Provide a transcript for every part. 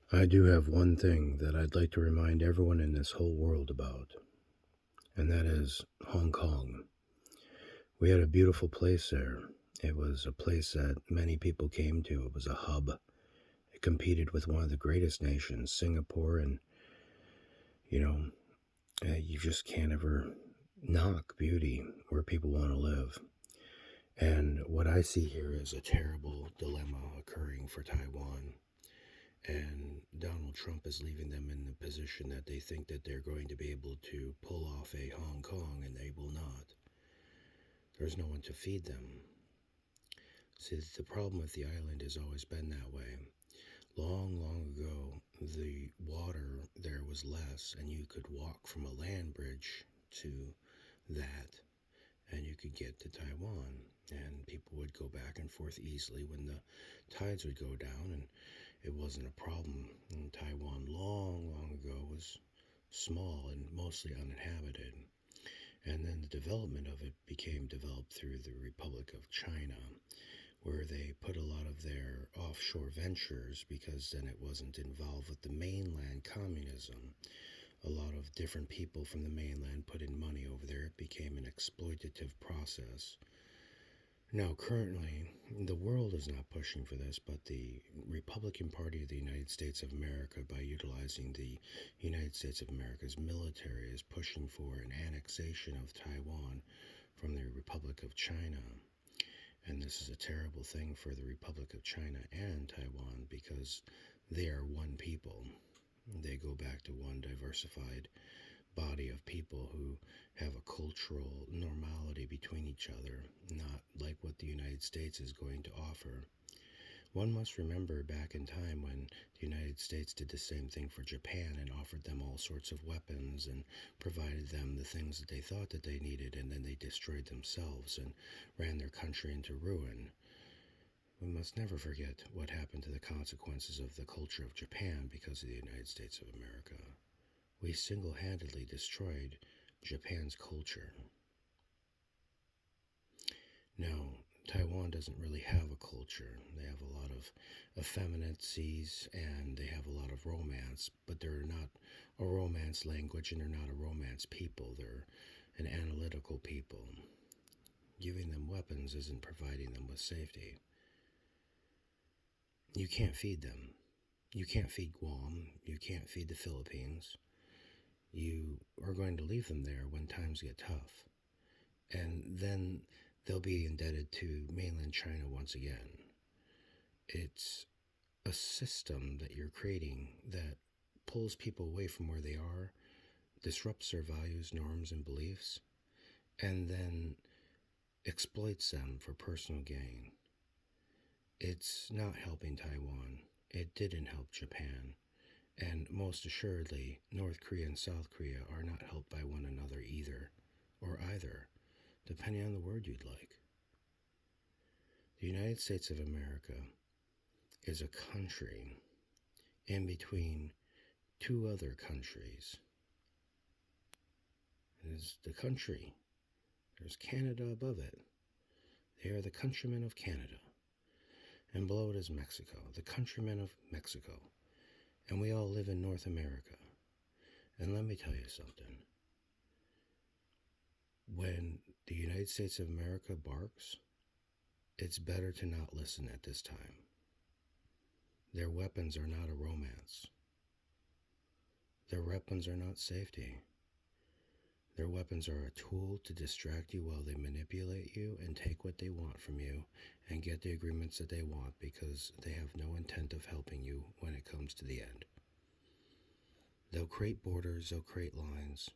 I do have one thing that I'd like to remind everyone in this whole world about, and that is Hong Kong. We had a beautiful place there. It was a place that many people came to. It was a hub. It competed with one of the greatest nations, Singapore, and you know, you just can't ever knock beauty where people want to live. And what I see here is a terrible dilemma occurring for Taiwan. And Donald Trump is leaving them in the position that they think that they're going to be able to pull off a Hong Kong, and they will not. There's no one to feed them. See, the problem with the island has always been that way. Long, long ago, the water there was less, and you could walk from a land bridge to that, and you could get to Taiwan. And people would go back and forth easily when the tides would go down, and it wasn't a problem. And Taiwan, long, long ago, was small and mostly uninhabited. And then the development of it became developed through the Republic of China, where they put a lot of their offshore ventures because then it wasn't involved with the mainland communism. A lot of different people from the mainland put in money over there. It became an exploitative process. Now, currently, the world is not pushing for this, but the Republican Party of the United States of America, by utilizing the United States of America's military, is pushing for an annexation of Taiwan from the Republic of China. And this is a terrible thing for the Republic of China and Taiwan because they are one people. They go back to one diversified body of people who have a cultural normality between each other, not like what the United States is going to offer. One must remember back in time when the United States did the same thing for Japan and offered them all sorts of weapons and provided them the things that they thought that they needed, and then they destroyed themselves and ran their country into ruin. We must never forget what happened to the consequences of the culture of Japan because of the United States of America. We single-handedly destroyed Japan's culture. Now, Taiwan doesn't really have a culture. They have a lot of effeminacies and they have a lot of romance, but they're not a romance language and they're not a romance people. They're an analytical people. Giving them weapons isn't providing them with safety. You can't feed them. You can't feed Guam. You can't feed the Philippines. You are going to leave them there when times get tough. And then they'll be indebted to mainland China once again. It's a system that you're creating that pulls people away from where they are, disrupts their values, norms, and beliefs, and then exploits them for personal gain. It's not helping Taiwan. It didn't help Japan. And most assuredly, North Korea and South Korea are not helped by one another either, or either, depending on the word you'd like. The United States of America is a country in between two other countries. It is the country. There's Canada above it. They are the countrymen of Canada. And below it is Mexico, the countrymen of Mexico. And we all live in North America. And let me tell you something. When the United States of America barks, it's better to not listen at this time. Their weapons are not a romance. Their weapons are not safety. Their weapons are a tool to distract you while they manipulate you and take what they want from you and get the agreements that they want because they have no intent of helping you when it comes to the end. They'll create borders, they'll create lines,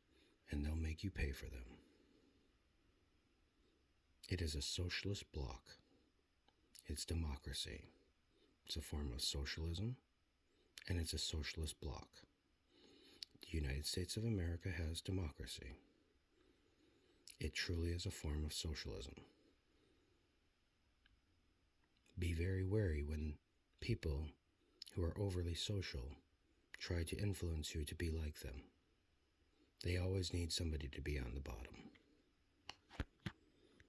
and they'll make you pay for them. It is a socialist bloc. It's democracy. It's a form of socialism, and it's a socialist bloc. The United States of America has democracy. It truly is a form of socialism. Be very wary when people who are overly social try to influence you to be like them. They always need somebody to be on the bottom.